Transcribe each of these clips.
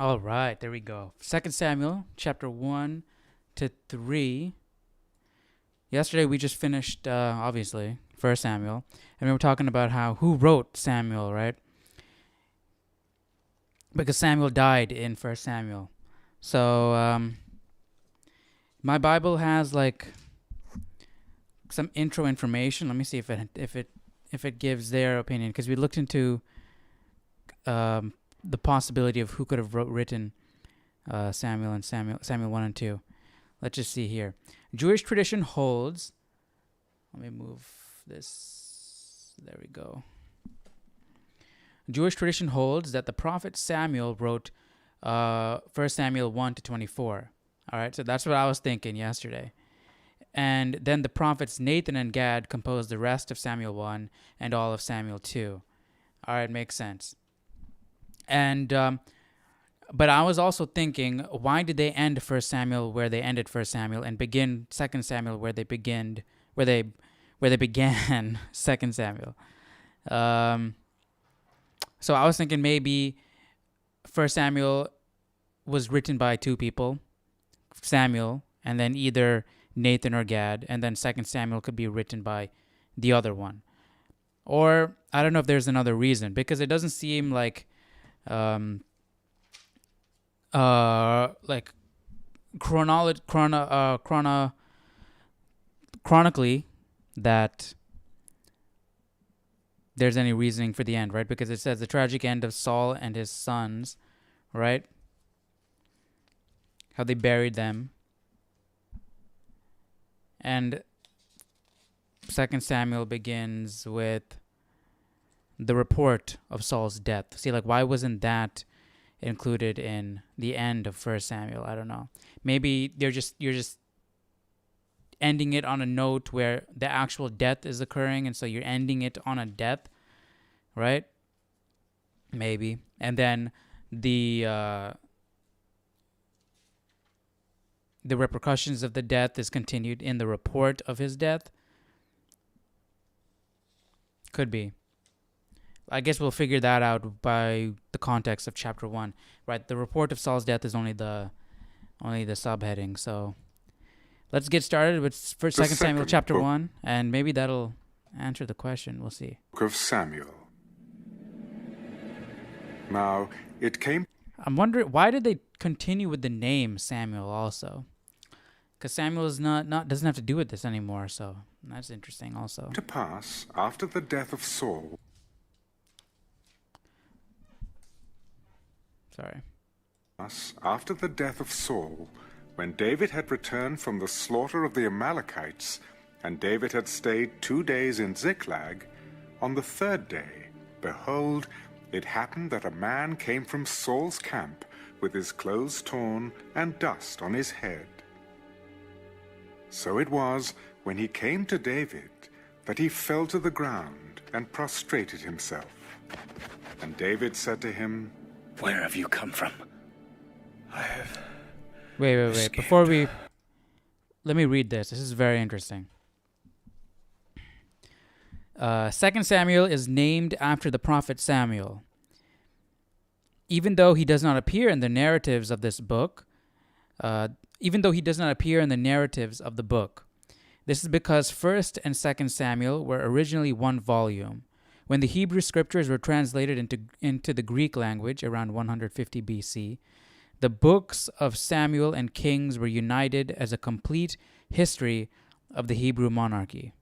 All right, there we go. 2 Samuel chapter 1 to 3. Yesterday we just finished, obviously, 1 Samuel, and we were talking about who wrote Samuel, right? Because Samuel died in 1 Samuel. So my Bible has like some intro information. Let me see if it gives their opinion, because we looked into the possibility of who could have written Samuel 1 and 2. Let's just see here. Jewish tradition holds. Let me move this. There we go. Jewish tradition holds that the prophet Samuel wrote 1 Samuel 1 to 24. All right, so that's what I was thinking yesterday. And then the prophets Nathan and Gad composed the rest of Samuel 1 and all of Samuel 2. All right, makes sense. And but I was also thinking, why did they end 1 Samuel where they ended 1 Samuel and begin 2 Samuel where they began 2 Samuel? So I was thinking maybe 1 Samuel was written by two people, Samuel, and then either Nathan or Gad, and then 2 Samuel could be written by the other one. Or I don't know if there's another reason, because it doesn't seem like chronically that there's any reasoning for the end, right? Because it says the tragic end of Saul and his sons, right? How they buried them. And 2 Samuel begins with the report of Saul's death. See, like, why wasn't that included in the end of 1 Samuel? I don't know. Maybe you're just ending it on a note where the actual death is occurring, and so you're ending it on a death, right? Maybe. And then the repercussions of the death is continued in the report of his death. Could be. I guess we'll figure that out by the context of chapter 1, right? The report of Saul's death is only the subheading. So let's get started with 2 Samuel chapter 1, and maybe that'll answer the question. We'll see. Book of Samuel. Now it came. I'm wondering, why did they continue with the name Samuel also? Because Samuel is not doesn't have to do with this anymore. So that's interesting also. To pass after the death of Saul. Sorry. After the death of Saul, when David had returned from the slaughter of the Amalekites, and David had stayed 2 days in Ziklag, on the third day, behold, it happened that a man came from Saul's camp with his clothes torn and dust on his head. So it was, when he came to David, that he fell to the ground and prostrated himself. And David said to him, "Where have you come from?" "I have." Wait. Let me read this. This is very interesting. 2 Samuel is named after the prophet Samuel. Even though he does not appear in the narratives of this book, this is because 1 and 2 Samuel were originally one volume. When the Hebrew scriptures were translated into the Greek language around 150 BC, the books of Samuel and Kings were united as a complete history of the Hebrew monarchy.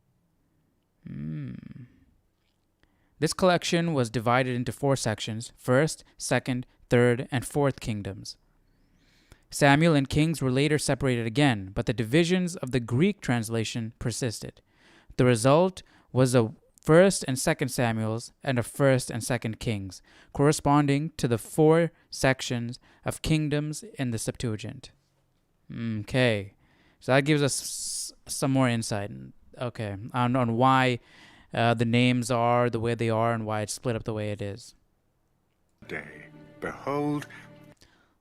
This collection was divided into 4 sections: 1st, 2nd, 3rd, and 4th kingdoms. Samuel and Kings were later separated again, but the divisions of the Greek translation persisted. The result was a 1st and 2nd Samuels and a 1st and 2nd Kings, corresponding to the 4 sections of kingdoms in the Septuagint. Okay, so that gives us some more insight. Okay, on why the names are the way they are and why it's split up the way it is. Day, behold.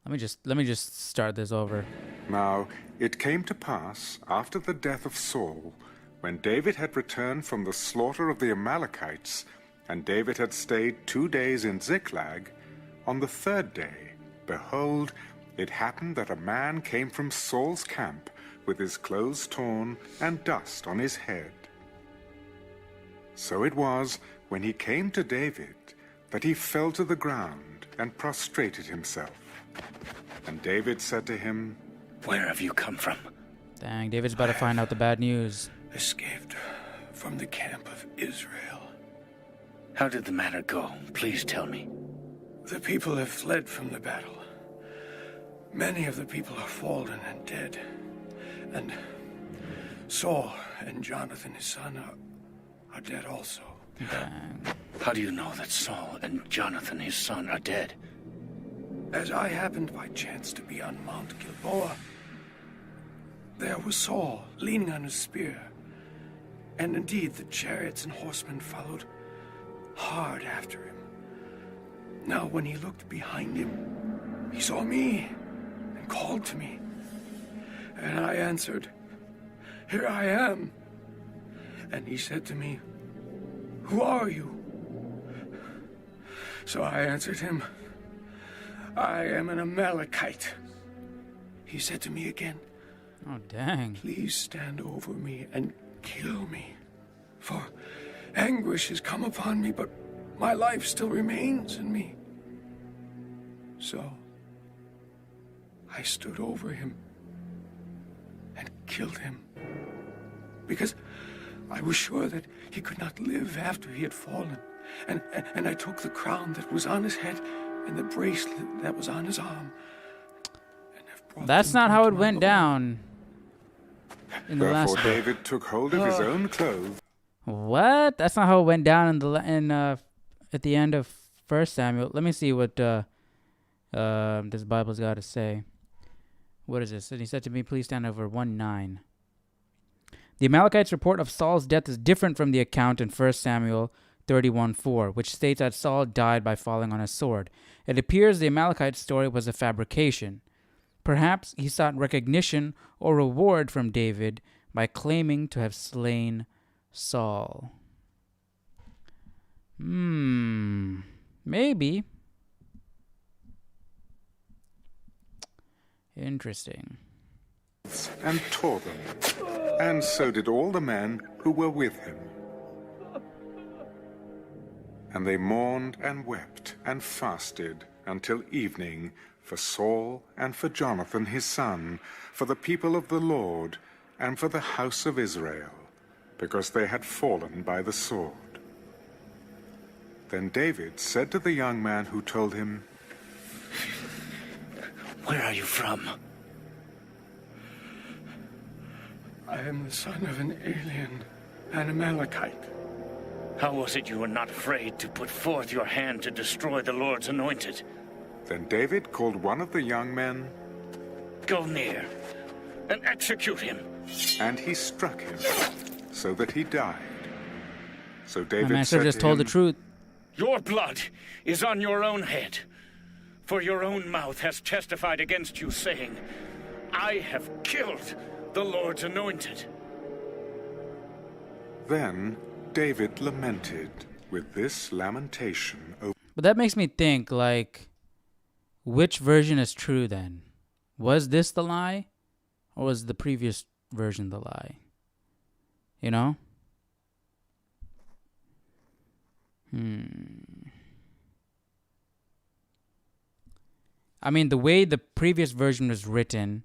Let me just start this over. Now it came to pass after the death of Saul, when David had returned from the slaughter of the Amalekites, and David had stayed 2 days in Ziklag, on the third day, behold, it happened that a man came from Saul's camp with his clothes torn and dust on his head. So it was, when he came to David, that he fell to the ground and prostrated himself. And David said to him, Where have you come from? Dang, David's about to find out the bad news. Escaped from the camp of Israel. How did the matter go? Please tell me. The people have fled from the battle. Many of the people are fallen and dead. And Saul and Jonathan, his son, are dead also. Dang. How do you know that Saul and Jonathan, his son, are dead? As I happened by chance to be on Mount Gilboa, there was Saul leaning on his spear. And indeed, the chariots and horsemen followed hard after him. Now, when he looked behind him, he saw me and called to me. And I answered, Here I am. And he said to me, Who are you? So I answered him, I am an Amalekite. He said to me again, Oh, dang. Please stand over me and kill me, for anguish has come upon me, but my life still remains in me. So I stood over him and killed him, because I was sure that he could not live after he had fallen. And I took the crown that was on his head and the bracelet that was on his arm. And have brought That's them not how it unto my went Lord. down in the Therefore last book. David took hold of his own clothes. What? That's not how it went down at the end of First Samuel. Let me see what this Bible's got to say. What is this? And he said to me, Please stand over 1:9. The Amalekites' report of Saul's death is different from the account in 1 Samuel 31:4, which states that Saul died by falling on a sword. It appears the Amalekite story was a fabrication. Perhaps he sought recognition or reward from David by claiming to have slain Saul. Maybe. Interesting. And tore them, and so did all the men who were with him. And they mourned and wept and fasted until evening for Saul and for Jonathan his son, for the people of the Lord, and for the house of Israel, because they had fallen by the sword. Then David said to the young man who told him, Where are you from? I am the son of an alien, an Amalekite. How was it you were not afraid to put forth your hand to destroy the Lord's anointed? Then David called one of the young men, Go near and execute him. and he struck him, so that he died. So My David master said just to told him, the truth. Your blood is on your own head, for your own mouth has testified against you, saying, I have killed the Lord's anointed. Then David lamented with this lamentation over But that makes me think, like, which version is true then? Was this the lie? Or was the previous version the lie? You know? I mean, the way the previous version was written,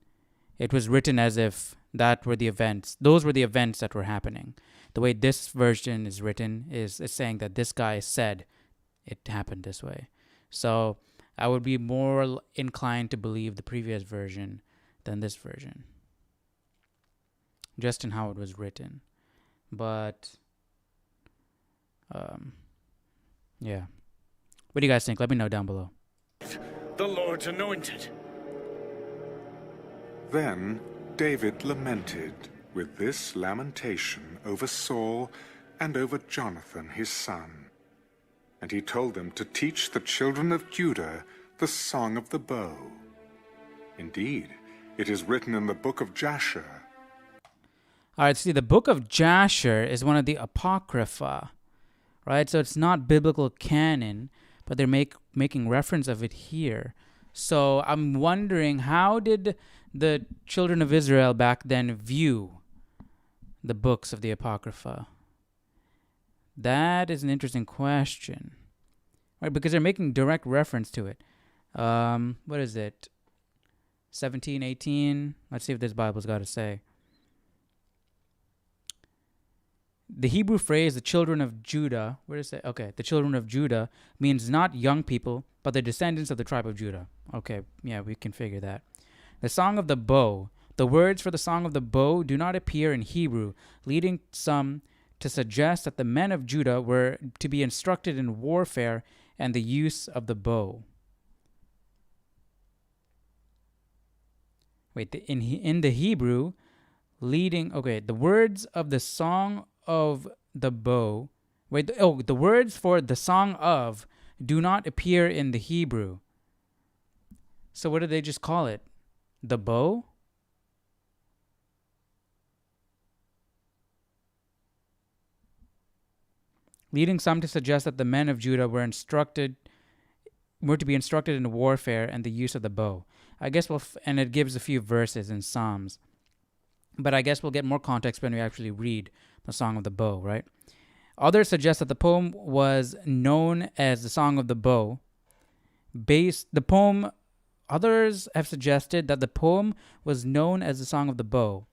it was written as if that were the events. Those were the events that were happening. The way this version is written is saying that this guy said it happened this way. So I would be more inclined to believe the previous version than this version, just in how it was written. But yeah. What do you guys think? Let me know down below. The Lord's anointed. Then David lamented with this lamentation over Saul and over Jonathan his son. And he told them to teach the children of Judah the song of the bow. Indeed, it is written in the book of Jasher. All right, see, the book of Jasher is one of the Apocrypha, right? So it's not biblical canon, but they're making reference of it here. So I'm wondering, how did the children of Israel back then view the books of the Apocrypha? That is an interesting question, right? Because they're making direct reference to it. What is it? 17, 18. Let's see if this Bible's got to say. The Hebrew phrase, the children of Judah, where does it say? Okay, the children of Judah means not young people, but the descendants of the tribe of Judah. Okay, yeah, we can figure that. The Song of the Bow. The words for the Song of the Bow do not appear in Hebrew, leading some to suggest that the men of Judah were to be instructed in warfare and the use of the bow. Wait, in the Hebrew, the words of the Song of the Bow. The words for the Song of do not appear in the Hebrew. So what did they just call it? The bow? Leading some to suggest that the men of Judah were to be instructed in warfare and the use of the bow. I guess and it gives a few verses in Psalms. But I guess we'll get more context when we actually read the Song of the Bow, right? Others suggest that the poem was known as the Song of the Bow. Others have suggested that the poem was known as the Song of the Bow,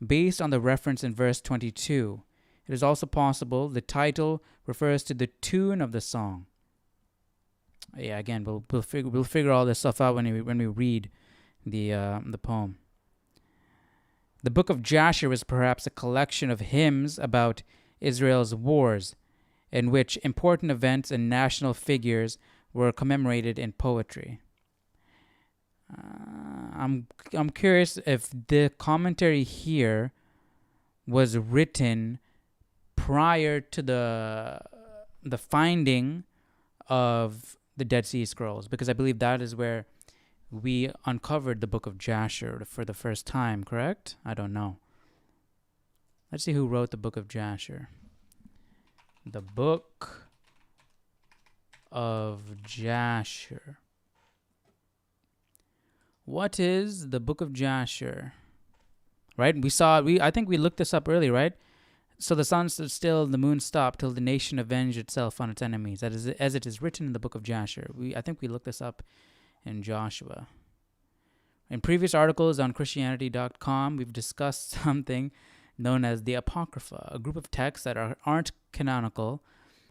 based on the reference in verse 22. It is also possible the title refers to the tune of the song. Yeah, again, we'll figure all this stuff out when we read the poem. The book of Jasher is perhaps a collection of hymns about Israel's wars, in which important events and national figures were commemorated in poetry. I'm curious if the commentary here was written prior to the finding of the Dead Sea Scrolls, because I believe that is where we uncovered the book of Jasher for the first time, correct? I don't know. Let's see who wrote the book of Jasher. The book of Jasher. What is the book of Jasher? Right? I think we looked this up earlier, right? So the sun stood still, the moon stopped, till the nation avenged itself on its enemies. That is, as it is written in the book of Jasher. I think we looked this up in Joshua. In previous articles on Christianity.com, we've discussed something known as the Apocrypha, a group of texts that aren't canonical,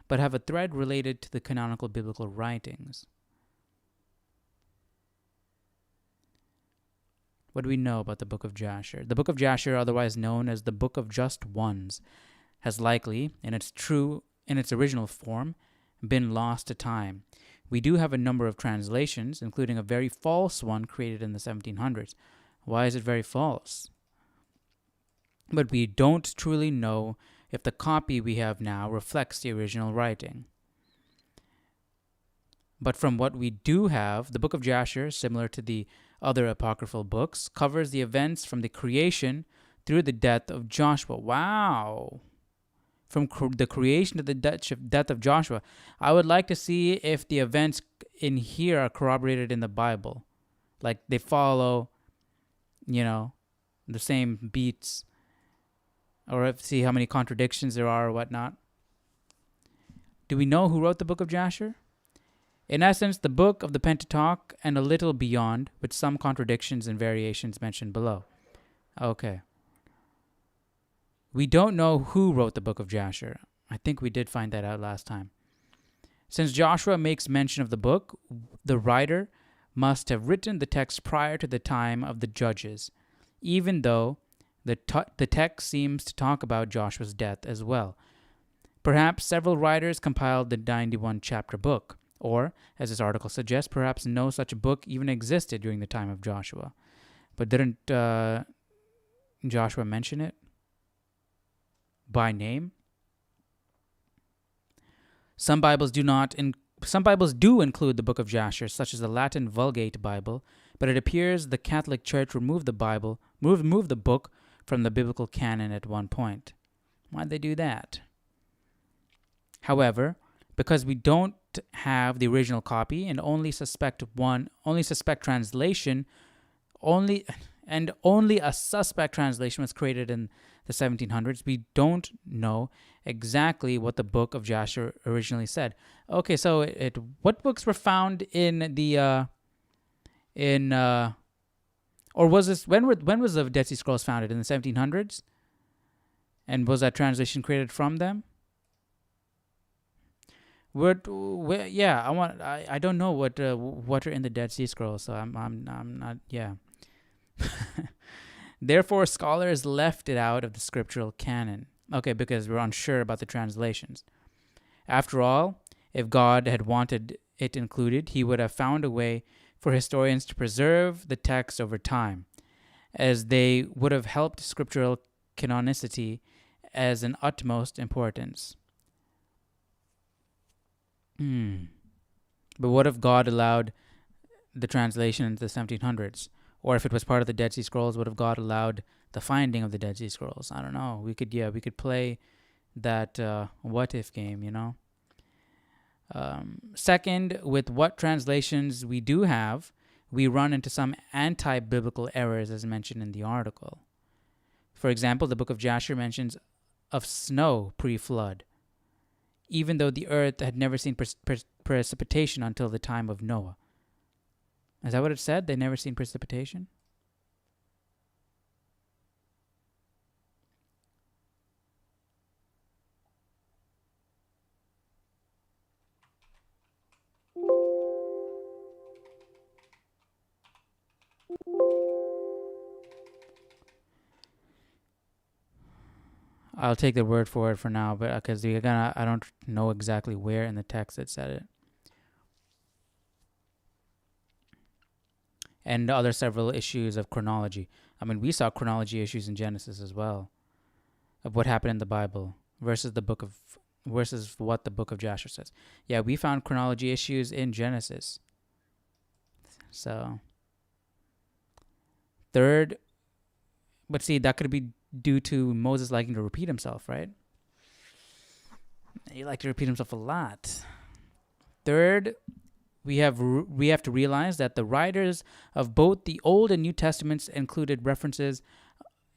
but have a thread related to the canonical biblical writings. What do we know about the book of Jasher? The book of Jasher, otherwise known as the Book of Just Ones, has likely, in its original form, been lost to time. We do have a number of translations, including a very false one created in the 1700s. Why is it very false? But we don't truly know if the copy we have now reflects the original writing. But from what we do have, the book of Jasher, similar to the other apocryphal books, covers the events from the creation through the death of Joshua. Wow! From the creation to the death of Joshua. I would like to see if the events in here are corroborated in the Bible. Like they follow, the same beats. Or see how many contradictions there are or whatnot. Do we know who wrote the book of Jasher? In essence, the book of the Pentateuch and a little beyond, with some contradictions and variations mentioned below. Okay. We don't know who wrote the book of Jasher. I think we did find that out last time. Since Joshua makes mention of the book, the writer must have written the text prior to the time of the judges, even though the text seems to talk about Joshua's death as well. Perhaps several writers compiled the 91-chapter book. Or, as this article suggests, perhaps no such book even existed during the time of Joshua. But didn't Joshua mention it by name? Some Bibles do include the book of Jasher, such as the Latin Vulgate Bible, but it appears the Catholic Church removed the book from the biblical canon at one point. Why'd they do that? However, because we don't have the original copy and only suspect translation, only a suspect translation was created in the 1700s. We don't know exactly what the book of Jasher originally said. Okay, so what books were found in the or was this when was the Dead Sea Scrolls founded, in the 1700s? And was that translation created from them? I don't know what are in the Dead Sea Scrolls, so I'm not. Yeah. Therefore, scholars left it out of the scriptural canon. Okay, because we're unsure about the translations. After all, if God had wanted it included, he would have found a way for historians to preserve the text over time, as they would have helped scriptural canonicity as an utmost importance. But what if God allowed the translation into the 1700s? Or if it was part of the Dead Sea Scrolls, would have God allowed the finding of the Dead Sea Scrolls? I don't know. We could play that what if game, you know? Second, with what translations we do have, we run into some anti-biblical errors as mentioned in the article. For example, the book of Jasher mentions of snow pre-flood, even though the earth had never seen precipitation until the time of Noah. Is that what it said? They never seen precipitation? I'll take the word for it for now, but because I don't know exactly where in the text it said it. And other several issues of chronology. I mean, we saw chronology issues in Genesis as well, of what happened in the Bible versus what the book of Jasher says. Yeah, we found chronology issues in Genesis. So, third, but see, that could be due to Moses liking to repeat himself, right? He liked to repeat himself a lot. Third, we have to realize that the writers of both the Old and New Testaments included references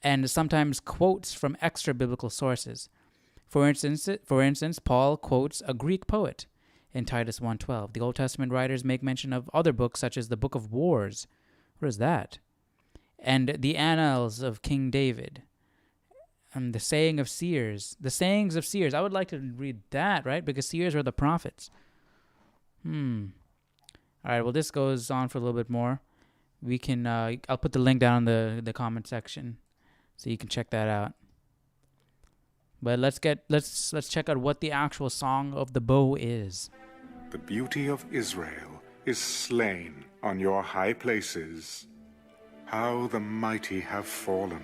and sometimes quotes from extra biblical sources. For instance, Paul quotes a Greek poet in Titus 1:12. The Old Testament writers make mention of other books such as the Book of Wars. What is that? And the Annals of King David. And the sayings of seers. I would like to read that, right? Because seers are the prophets. All right, well, this goes on for a little bit more. We can, I'll put the link down in the comment section so you can check that out. But let's check out what the actual Song of the Bow is. The beauty of Israel is slain on your high places. How the mighty have fallen.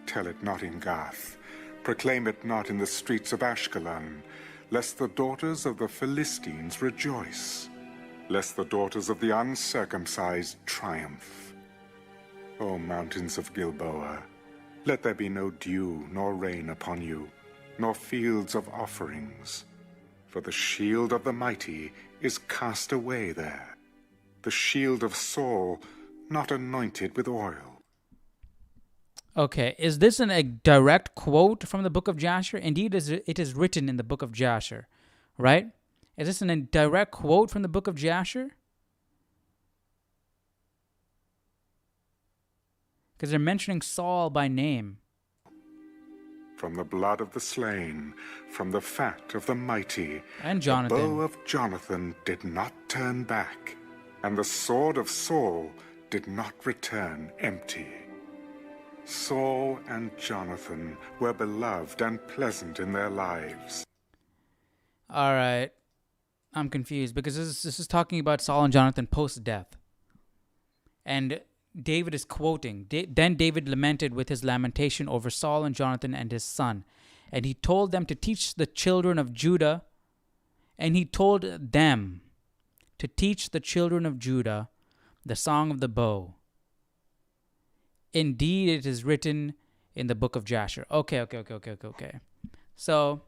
Tell it not in Gath, proclaim it not in the streets of Ashkelon, lest the daughters of the Philistines rejoice, lest the daughters of the uncircumcised triumph. O mountains of Gilboa, let there be no dew nor rain upon you, nor fields of offerings. For the shield of the mighty is cast away there, the shield of Saul not anointed with oil. Okay, is this a direct quote from the book of Jasher? Indeed, it is written in the book of Jasher, right? Is this a direct quote from the book of Jasher? Because they're mentioning Saul by name. From the blood of the slain, from the fat of the mighty, and Jonathan. The bow of Jonathan did not turn back, and the sword of Saul did not return empty. Saul and Jonathan were beloved and pleasant in their lives. All right. I'm confused because this is talking about Saul and Jonathan post-death. And David is quoting, Then David lamented with his lamentation over Saul and Jonathan and his son. And he told them to teach the children of Judah. And he told them to teach the children of Judah the song of the bow. Indeed, it is written in the book of Jasher. Okay. So,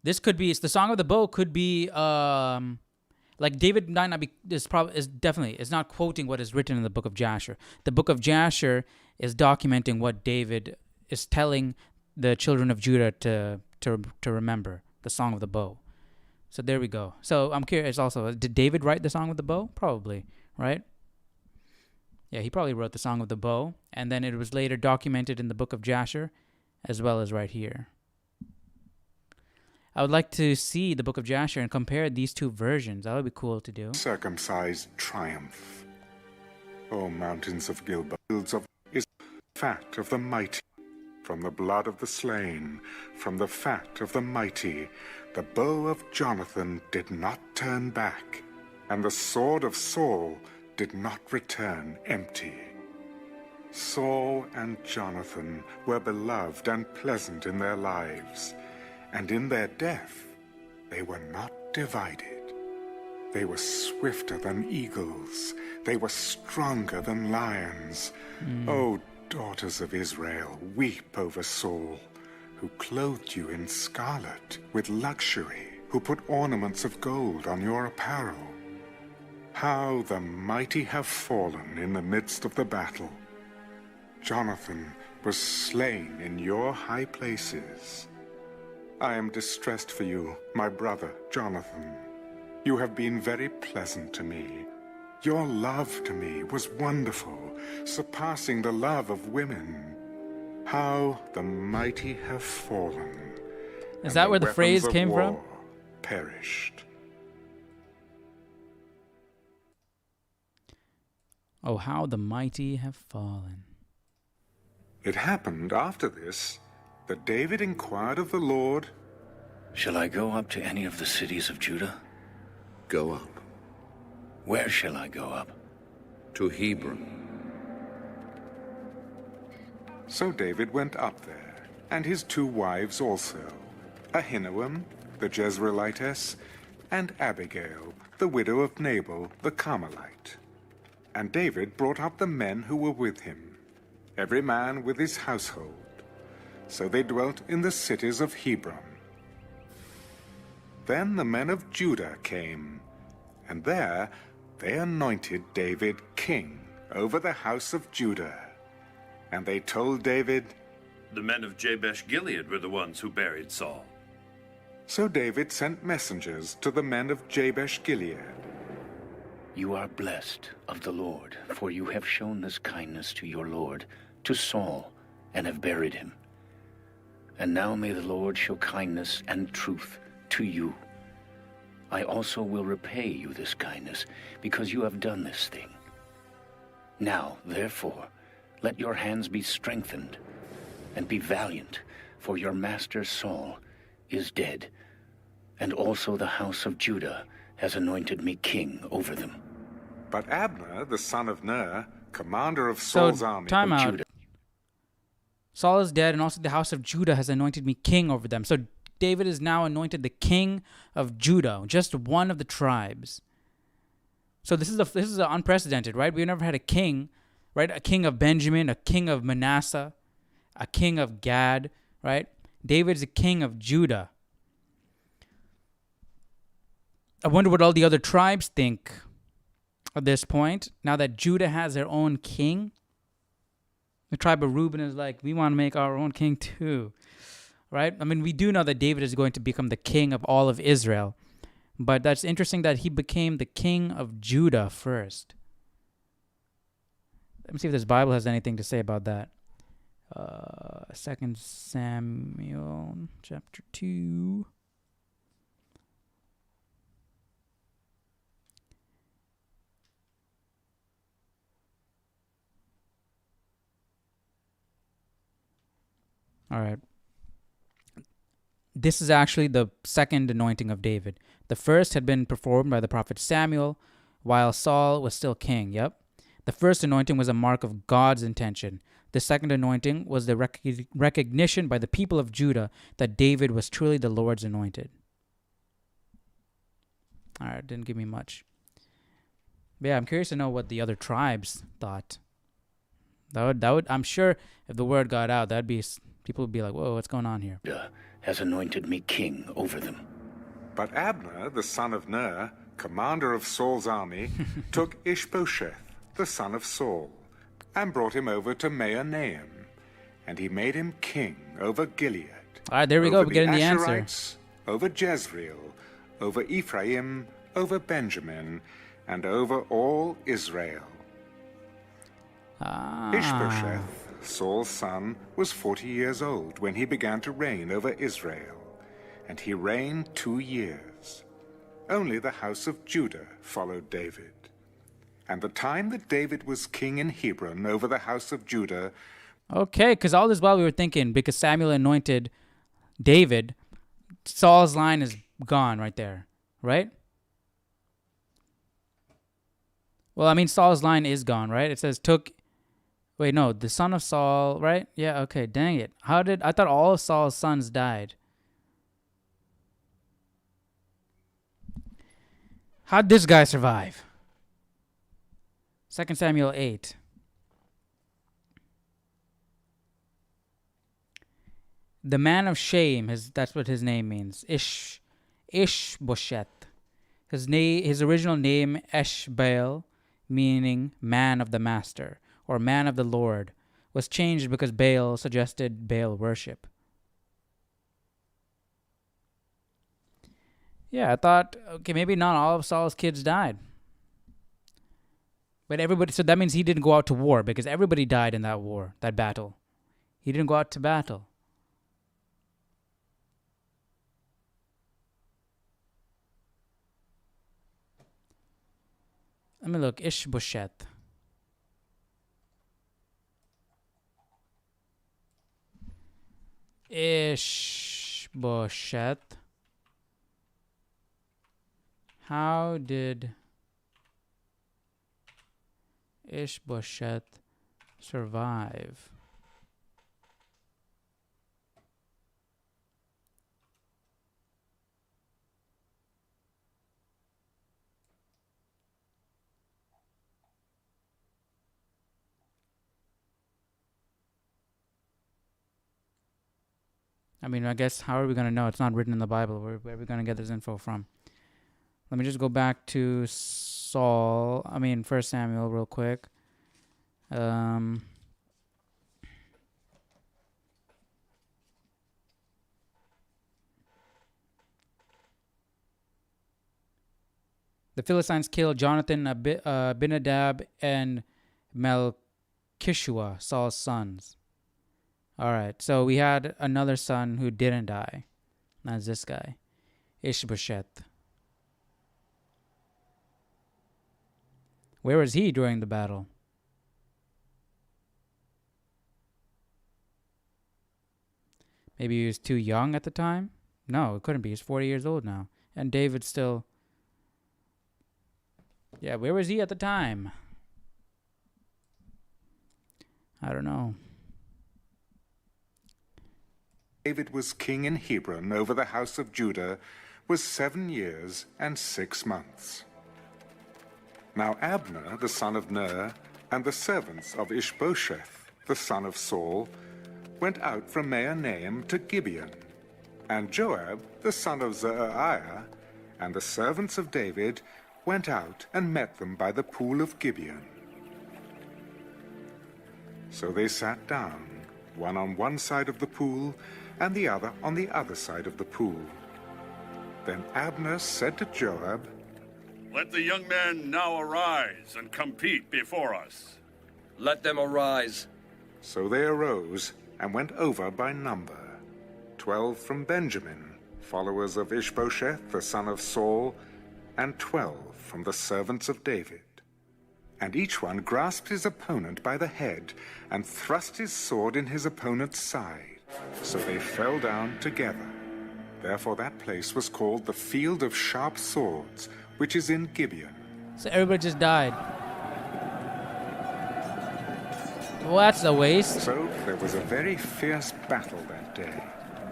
This could be, the Song of the Bow could be, like David might not be, is not quoting what is written in the book of Jasher. The book of Jasher is documenting what David is telling the children of Judah to remember, the Song of the Bow. So there we go. So I'm curious also, did David write the Song of the Bow? Probably, right? Yeah, he probably wrote the Song of the Bow, and then it was later documented in the book of Jasher, as well as right here. I would like to see the book of Jasher and compare these two versions. That would be cool to do. Circumcised triumph. O mountains of Gilboa, fields of is fat of the mighty. From the blood of the slain, from the fat of the mighty, the bow of Jonathan did not turn back, and the sword of Saul did not return empty. Saul and Jonathan were beloved and pleasant in their lives, and in their death they were not divided. They were swifter than eagles. They were stronger than lions. O daughters of Israel, weep over Saul, who clothed you in scarlet with luxury, who put ornaments of gold on your apparel. How the mighty have fallen in the midst of the battle. Jonathan was slain in your high places. I am distressed for you, my brother Jonathan. You have been very pleasant to me. Your love to me was wonderful, surpassing the love of women. How the mighty have fallen. Is that where the phrase came from? Perished. Oh, how the mighty have fallen. It happened after this that David inquired of the Lord, Shall I go up to any of the cities of Judah? Go up Where shall I go up? to Hebron. So David went up there, and his 2 wives also, Ahinoam, the Jezreelitess, and Abigail, the widow of Nabal, the Carmelite. And David brought up the men who were with him, every man with his household. So they dwelt in the cities of Hebron. Then the men of Judah came, and there they anointed David king over the house of Judah. And they told David, The men of Jabesh Gilead were the ones who buried Saul. So David sent messengers to the men of Jabesh Gilead. You are blessed of the Lord, for you have shown this kindness to your Lord, to Saul, and have buried him. And now may the Lord show kindness and truth to you. I also will repay you this kindness, because you have done this thing. Now, therefore, let your hands be strengthened, and be valiant, for your master Saul is dead, and also the house of Judah has anointed me king over them. But Abner, the son of Ner, commander of Saul's army, time of out. Judah. Saul is dead, and also the house of Judah has anointed me king over them. So David is now anointed the king of Judah, just one of the tribes. So this is unprecedented, right? We've never had a king, right? A king of Benjamin, a king of Manasseh, a king of Gad, right? David's a king of Judah. I wonder what all the other tribes think at this point, now that Judah has their own king. The tribe of Reuben is like, we want to make our own king too, right? I mean, we do know that David is going to become the king of all of Israel, but that's interesting that he became the king of Judah first. Let me see if this Bible has anything to say about that. 2 Samuel chapter 2. All right. This is actually the second anointing of David. The first had been performed by the prophet Samuel while Saul was still king. Yep. The first anointing was a mark of God's intention. The second anointing was the recognition by the people of Judah that David was truly the Lord's anointed. All right, didn't give me much. But yeah, I'm curious to know what the other tribes thought. That would I'm sure if the word got out, that'd be People would be like, whoa, what's going on here? Has anointed me king over them. But Abner, the son of Ner, commander of Saul's army, took Ishbosheth, the son of Saul, and brought him over to Mahanaim, and he made him king over Gilead. All right, there we go. We're getting the answer. Asherites, over Jezreel, over Ephraim, over Benjamin, and over all Israel. Ishbosheth, Saul's son, was 40 years old when he began to reign over Israel, and he reigned 2 years. Only the house of Judah followed David. And the time that David was king in Hebron over the house of Judah. Okay, because all this while we were thinking, because Samuel anointed David, Saul's line is gone right there, right? Well, I mean, Saul's line is gone, right? It says wait, no, the son of Saul, right? Yeah, okay, dang it. I thought all of Saul's sons died. How'd this guy survive? 2 Samuel 8. The man of shame, that's what his name means. Ishbosheth. His original name, Eshbaal, meaning man of the master, or man of the Lord, was changed because Baal suggested Baal worship. Yeah, I thought, okay, maybe not all of Saul's kids died. But everybody, so that means he didn't go out to war, because everybody died in that war, that battle. He didn't go out to battle. Let me look. Ishbosheth. Ishbosheth. How did Ishbosheth survive? I mean, I guess, how are we going to know? It's not written in the Bible. Where are we going to get this info from? Let me just go back to 1 Samuel real quick. The Philistines killed Jonathan, Abinadab, and Melchishua, Saul's sons. All right, so we had another son who didn't die. That's this guy, Ishbosheth. Where was he during the battle? Maybe he was too young at the time? No, it couldn't be. He's 40 years old now. And David's still... Yeah, where was he at the time? I don't know. David was king in Hebron over the house of Judah was 7 years and 6 months. Now Abner, the son of Ner, and the servants of Ishbosheth, the son of Saul, went out from Mahanaim to Gibeon. And Joab, the son of Zeruiah, and the servants of David went out and met them by the pool of Gibeon. So they sat down, one on one side of the pool, and the other on the other side of the pool. Then Abner said to Joab, "Let the young men now arise and compete before us." Let them arise. So they arose and went over by number, 12 from Benjamin, followers of Ishbosheth, the son of Saul, and 12 from the servants of David. And each one grasped his opponent by the head and thrust his sword in his opponent's side. So they fell down together. Therefore that place was called the Field of Sharp Swords, which is in Gibeon. So everybody just died. Well, that's a waste. So there was a very fierce battle that day.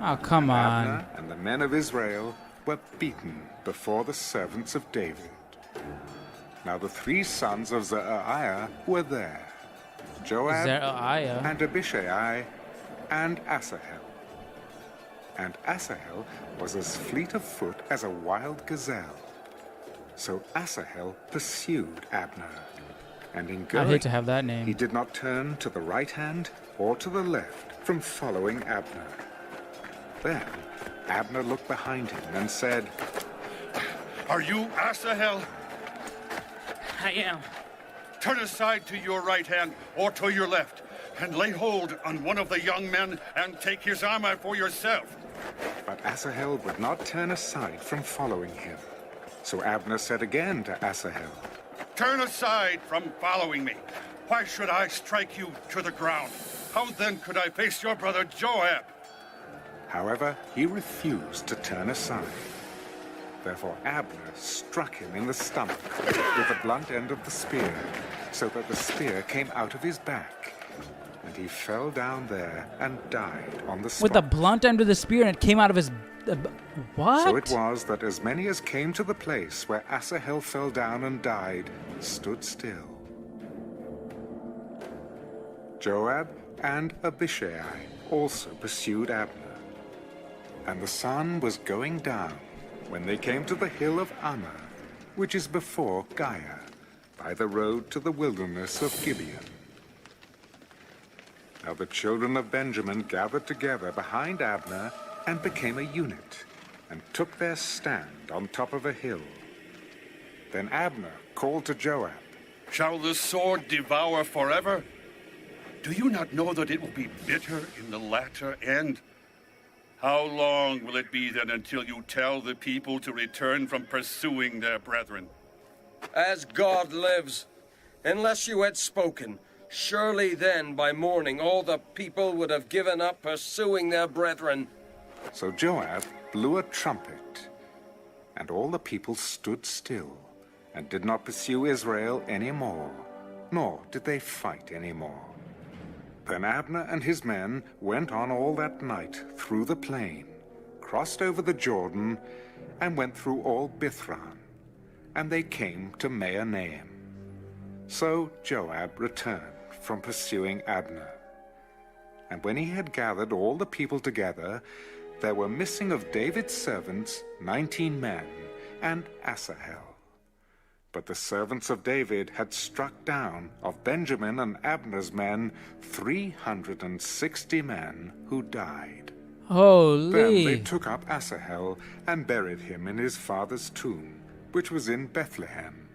Oh, come on. Abner and the men of Israel were beaten before the servants of David. Now the 3 sons of Zeruiah were there, Joab Zeruiah. and Abishai and Asahel. And Asahel was as fleet of foot as a wild gazelle. So Asahel pursued Abner. And in I'd going, hate to have that name. he did not turn to the right hand or to the left from following Abner. Then Abner looked behind him and said, Are you Asahel? I am. Turn aside to your right hand or to your left, and lay hold on one of the young men and take his armor for yourself. But Asahel would not turn aside from following him. So Abner said again to Asahel, Turn aside from following me. Why should I strike you to the ground? How then could I face your brother Joab? However, he refused to turn aside. Therefore Abner struck him in the stomach with the blunt end of the spear, so that the spear came out of his back, and he fell down there and died on the spot. With the blunt end of the spear, and it came out of his... what? So it was that as many as came to the place where Asahel fell down and died stood still. Joab and Abishai also pursued Abner. And the sun was going down when they came to the hill of Ammah, which is before Giah, by the road to the wilderness of Gibeon. Now the children of Benjamin gathered together behind Abner and became a unit, and took their stand on top of a hill. Then Abner called to Joab, Shall the sword devour forever? Do you not know that it will be bitter in the latter end? How long will it be then until you tell the people to return from pursuing their brethren? As God lives, unless you had spoken, surely then by morning all the people would have given up pursuing their brethren. So Joab blew a trumpet, and all the people stood still, and did not pursue Israel any more, nor did they fight any more. Then Abner and his men went on all that night through the plain, crossed over the Jordan, and went through all Bithran, and they came to Mahanaim. So Joab returned from pursuing Abner. And when he had gathered all the people together, there were missing of David's servants 19 men, and Asahel. But the servants of David had struck down of Benjamin and Abner's men 360 men who died. Holy. Then they took up Asahel and buried him in his father's tomb, which was in Bethlehem.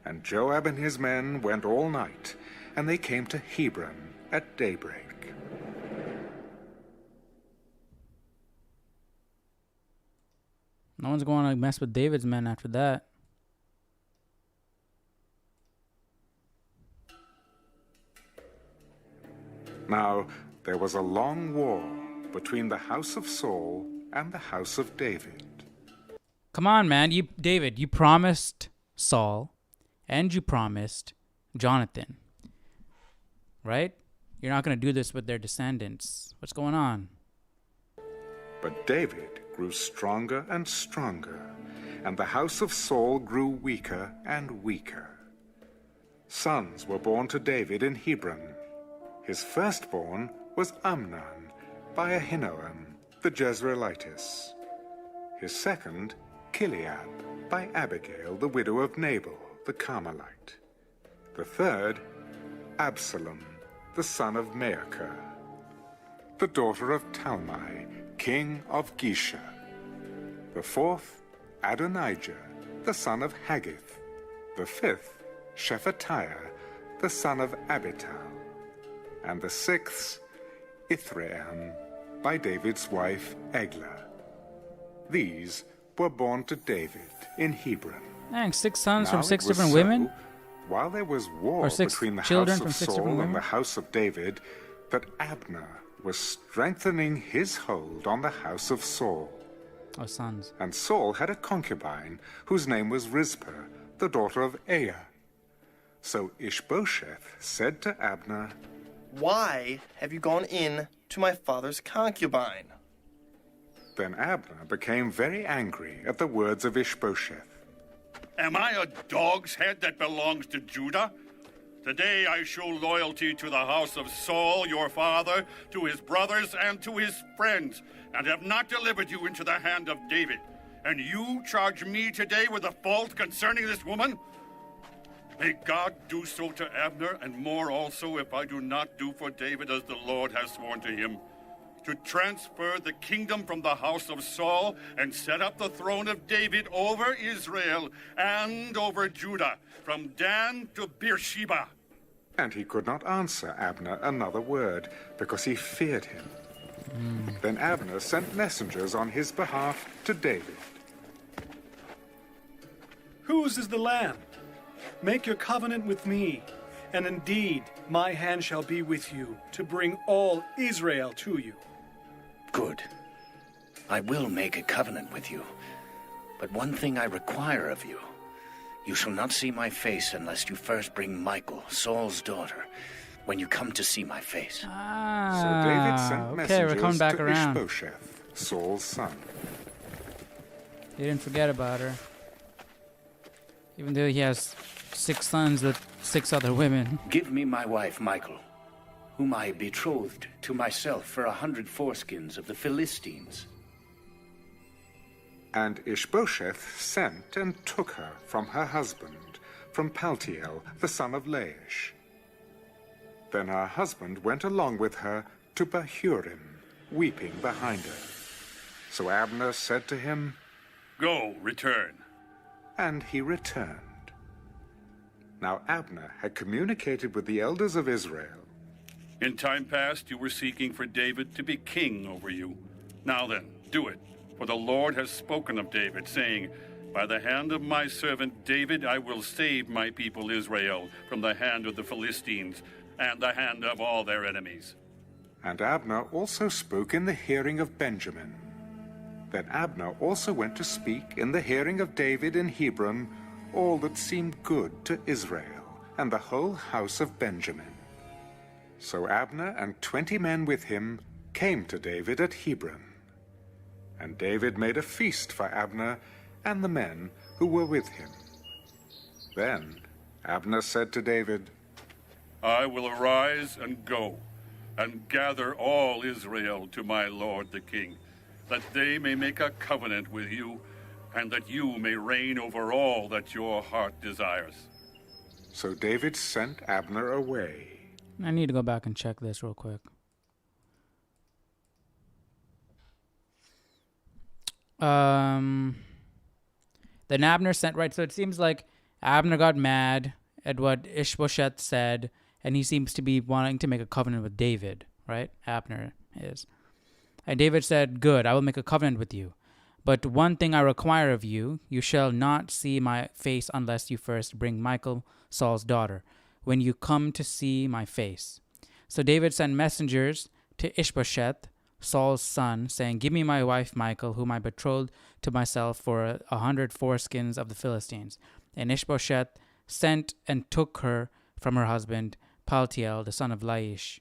And Joab and his men went all night, and they came to Hebron at daybreak. No one's going to mess with David's men after that. Now there was a long war between the house of Saul and the house of David. Come on, man. David, you promised Saul and you promised Jonathan. Right? You're not going to do this with their descendants. What's going on? But David grew stronger and stronger, and the house of Saul grew weaker and weaker. Sons were born to David in Hebron. His firstborn was Amnon by Ahinoam the Jezreelitess. His second, Chileab by Abigail, the widow of Nabal the Carmelite. The third, Absalom, the son of Maacah, the daughter of Talmai, king of Geshur. The fourth, Adonijah, the son of Haggith. The fifth, Shephatiah, the son of Abital. And the sixth, Ithream, by David's wife Eglah. These were born to David in Hebron. Dang, 6 sons Now from it 6 was different so, women? While there was war Or 6 between the children house from of 6 Saul different and women? the house of David, that Abner was strengthening his hold on the house of Saul. Oh, sons. And Saul had a concubine whose name was Rizpah, the daughter of Aiah. So Ishbosheth said to Abner, Why have you gone in to my father's concubine? Then Abner became very angry at the words of Ishbosheth. Am I a dog's head that belongs to Judah? Today I show loyalty to the house of Saul, your father, to his brothers, and to his friends, and have not delivered you into the hand of David. And you charge me today with a fault concerning this woman? May God do so to Abner, and more also, if I do not do for David as the Lord has sworn to him, to transfer the kingdom from the house of Saul and set up the throne of David over Israel and over Judah, from Dan to Beersheba. And he could not answer Abner another word, because he feared him. Then Abner sent messengers on his behalf to David. Whose is the land? Make your covenant with me, and indeed my hand shall be with you, to bring all Israel to you. Good. I will make a covenant with you. But one thing I require of you. You shall not see my face unless you first bring Michal, Saul's daughter, when you come to see my face. So David sent we're coming messengers back to around. Ishbosheth, Saul's son. He didn't forget about her. Even though he has 6 sons with 6 other women. Give me my wife, Michal, whom I betrothed to myself for 100 foreskins of the Philistines. And Ishbosheth sent and took her from her husband, from Paltiel, the son of Laish. Then her husband went along with her to Bahurim, weeping behind her. So Abner said to him, Go, return. and he returned. Now Abner had communicated with the elders of Israel. In time past you were seeking for David to be king over you. Now then, do it, for the Lord has spoken of David, saying, By the hand of my servant David I will save my people Israel from the hand of the Philistines and the hand of all their enemies. And Abner also spoke in the hearing of Benjamin. Then Abner also went to speak in the hearing of David in Hebron all that seemed good to Israel and the whole house of Benjamin. So Abner and 20 men with him came to David at Hebron. And David made a feast for Abner and the men who were with him. Then Abner said to David, I will arise and go, and gather all Israel to my lord the king, that they may make a covenant with you, and that you may reign over all that your heart desires. So David sent Abner away. I need to go back and check this real quick. Then Abner sent, right, so it seems like Abner got mad at what Ishbosheth said, and he seems to be wanting to make a covenant with David, right? Abner is. And David said, Good, I will make a covenant with you. But one thing I require of you, you shall not see my face unless you first bring Michal, Saul's daughter, when you come to see my face. So David sent messengers to Ishbosheth, Saul's son, saying, Give me my wife Michal, whom I betrothed to myself for 100 foreskins of the Philistines. And Ishbosheth sent and took her from her husband, Paltiel, the son of Laish.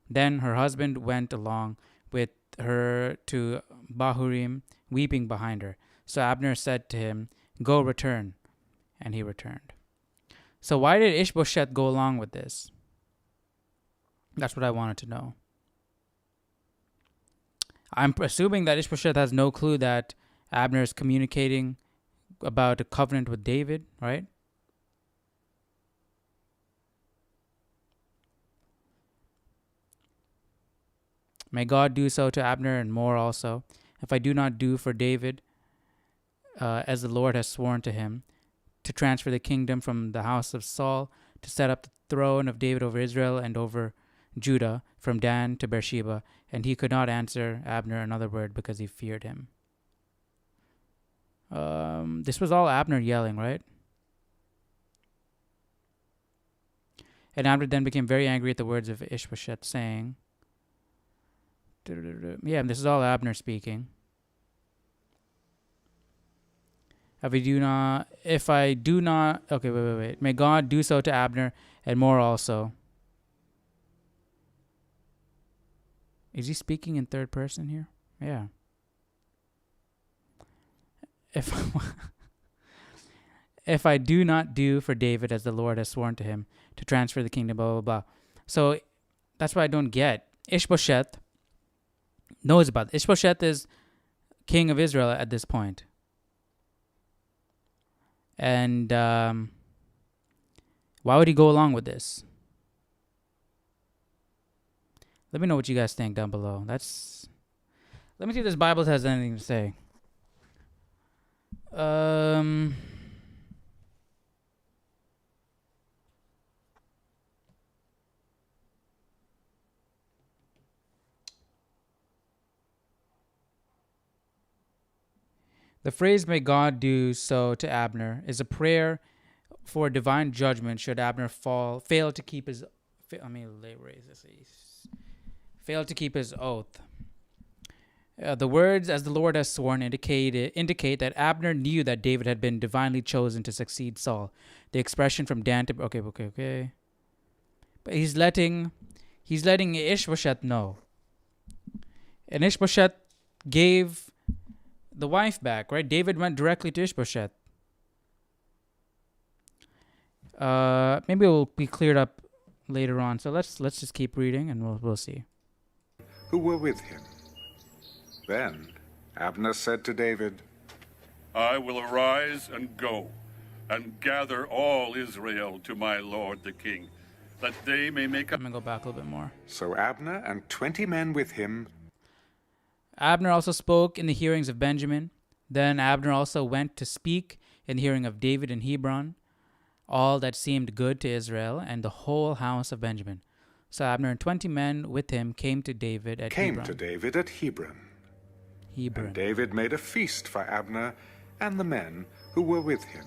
Then her husband went along with her to Bahurim, weeping behind her. So Abner said to him, Go, return. And he returned. So why did Ishbosheth go along with this? That's what I wanted to know. I'm assuming that Ishbosheth has no clue that Abner is communicating about a covenant with David, right? May God do so to Abner and more also, if I do not do for David as the Lord has sworn to him, to transfer the kingdom from the house of Saul, to set up the throne of David over Israel and over Judah, from Dan to Beersheba. And he could not answer Abner another word because he feared him. This was all Abner yelling, right? And Abner then became very angry at the words of Ishbosheth, saying, yeah, this is all Abner speaking. If I do not, okay, wait. May God do so to Abner and more also. Is he speaking in third person here? Yeah. if I do not do for David as the Lord has sworn to him to transfer the kingdom, blah, blah, blah. So that's what I don't get. Ishbosheth knows about it. Ishbosheth is king of Israel at this point. And why would he go along with this? Let me know what you guys think down below. Let me see if this Bible has anything to say. The phrase, may God do so to Abner, is a prayer for divine judgment should Abner fail to keep his oath. The words, as the Lord has sworn, indicate that Abner knew that David had been divinely chosen to succeed Saul. The expression from DANTECK, okay. But he's letting Ishbosheth know. And Ishbosheth gave the wife back, right? David went directly to Ishbosheth. Maybe it will be cleared up later on. So let's just keep reading and we'll see. Who were with him. Then Abner said to David, I will arise and go, and gather all Israel to my lord the king, that they may make I'm going to go back a little bit more. So Abner and 20 men with him. Abner also spoke in the hearings of Benjamin. Then Abner also went to speak in the hearing of David in Hebron, all that seemed good to Israel, and the whole house of Benjamin. So Abner and 20 men with him came to David at Hebron. And David made a feast for Abner and the men who were with him.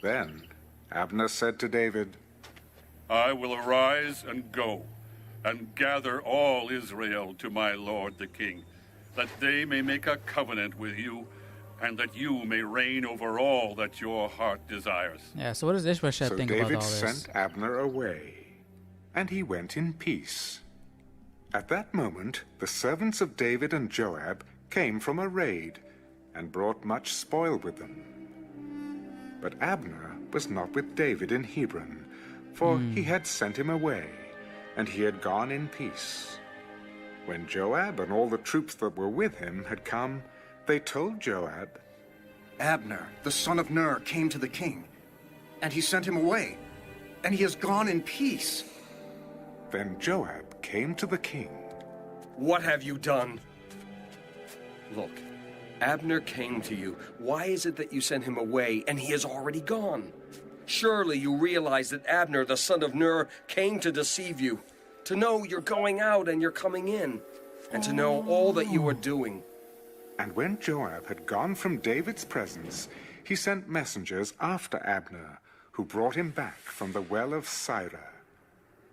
Then Abner said to David, I will arise and go, and gather all Israel to my lord the king, that they may make a covenant with you, and that you may reign over all that your heart desires. Yeah, so what does Ishbosheth think about all this? So David sent Abner away, and he went in peace. At that moment, the servants of David and Joab came from a raid, and brought much spoil with them. But Abner was not with David in Hebron, for he had sent him away, and he had gone in peace. When Joab and all the troops that were with him had come, they told Joab, Abner, the son of Ner, came to the king, and he sent him away, and he has gone in peace. Then Joab came to the king. What have you done? Look, Abner came to you. Why is it that you sent him away, and he has already gone? Surely you realize that Abner, the son of Ner, came to deceive you, to know you're going out and you're coming in, and to know all that you are doing. And when Joab had gone from David's presence, he sent messengers after Abner, who brought him back from the well of Sirah.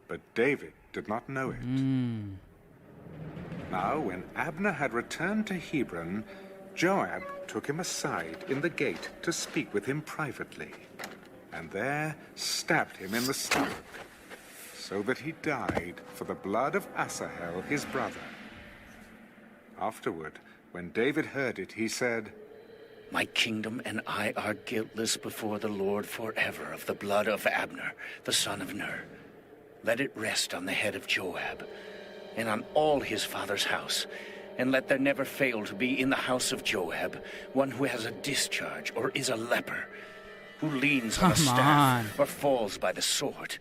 But David did not know it. Now, when Abner had returned to Hebron, Joab took him aside in the gate to speak with him privately, and there stabbed him in the stomach, so that he died for the blood of Asahel, his brother. Afterward, when David heard it, he said, My kingdom and I are guiltless before the Lord forever of the blood of Abner, the son of Ner. Let it rest on the head of Joab, and on all his father's house, and let there never fail to be in the house of Joab one who has a discharge or is a leper, who leans on a staff or falls by the sword,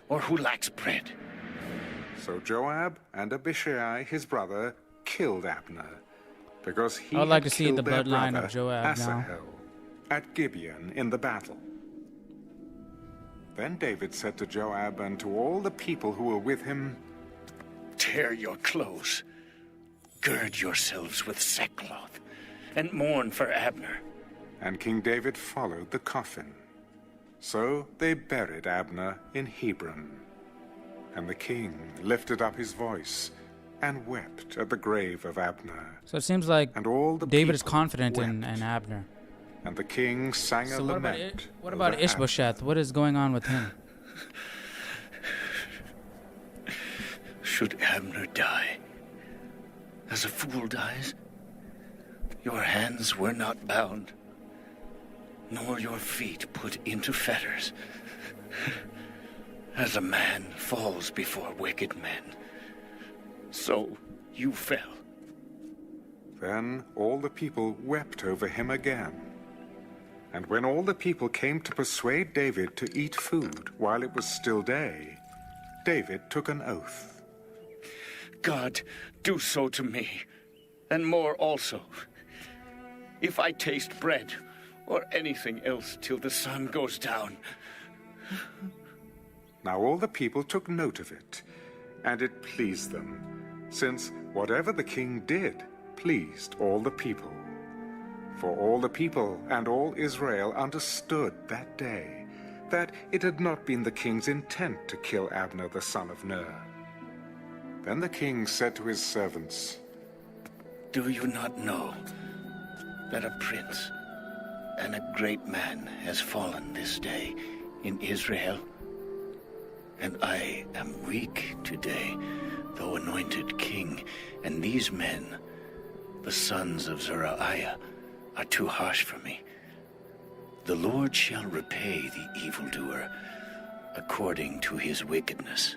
or who lacks bread. So Joab and Abishai, his brother, killed Abner, because he I would like had to see killed the their bloodline brother, of Joab Asahel, at Gibeon in the battle. Then David said to Joab and to all the people who were with him, Tear your clothes, gird yourselves with sackcloth, and mourn for Abner. And King David followed the coffin. So they buried Abner in Hebron. And the king lifted up his voice and wept at the grave of Abner. So it seems like and all the David is confident in Abner. And the king sang a lament. What about Ishbosheth? What is going on with him? Should Abner die, as a fool dies, your hands were not bound. nor your feet put into fetters. As a man falls before wicked men, so you fell. Then all the people wept over him again. And when all the people came to persuade David to eat food while it was still day, David took an oath. God, do so to me, and more also, if I taste bread or anything else till the sun goes down. Now all the people took note of it, and it pleased them, since whatever the king did pleased all the people. For all the people and all Israel understood that day that it had not been the king's intent to kill Abner the son of Ner. Then the king said to his servants, Do you not know that a prince and a great man has fallen this day in Israel? And I am weak today, though anointed king, and these men, the sons of Zeruiah, are too harsh for me. The Lord shall repay the evildoer according to his wickedness.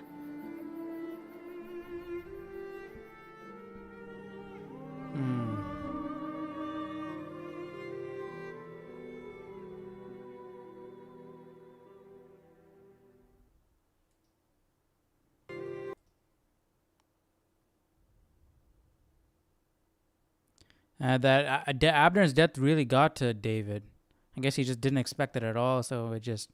Abner's death really got to David. I guess he just didn't expect it at all, so it just...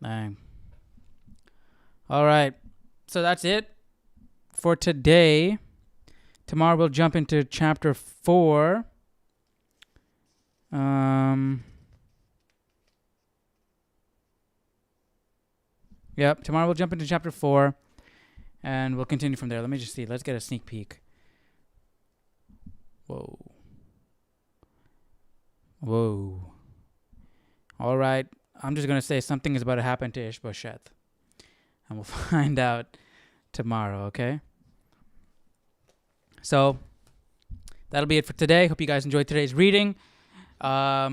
Dang. All right. So that's it for today. Tomorrow we'll jump into chapter 4. Yep, tomorrow we'll jump into chapter 4. And we'll continue from there. Let me just see. Let's get a sneak peek. Whoa. All right. I'm just going to say something is about to happen to Ishbosheth. And we'll find out tomorrow, okay? So, that'll be it for today. Hope you guys enjoyed today's reading. I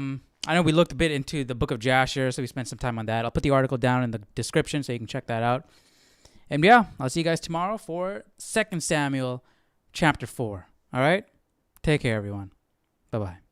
know we looked a bit into the book of Jasher, so we spent some time on that. I'll put the article down in the description so you can check that out. And yeah, I'll see you guys tomorrow for 2 Samuel chapter 4. All right? Take care, everyone. Bye-bye.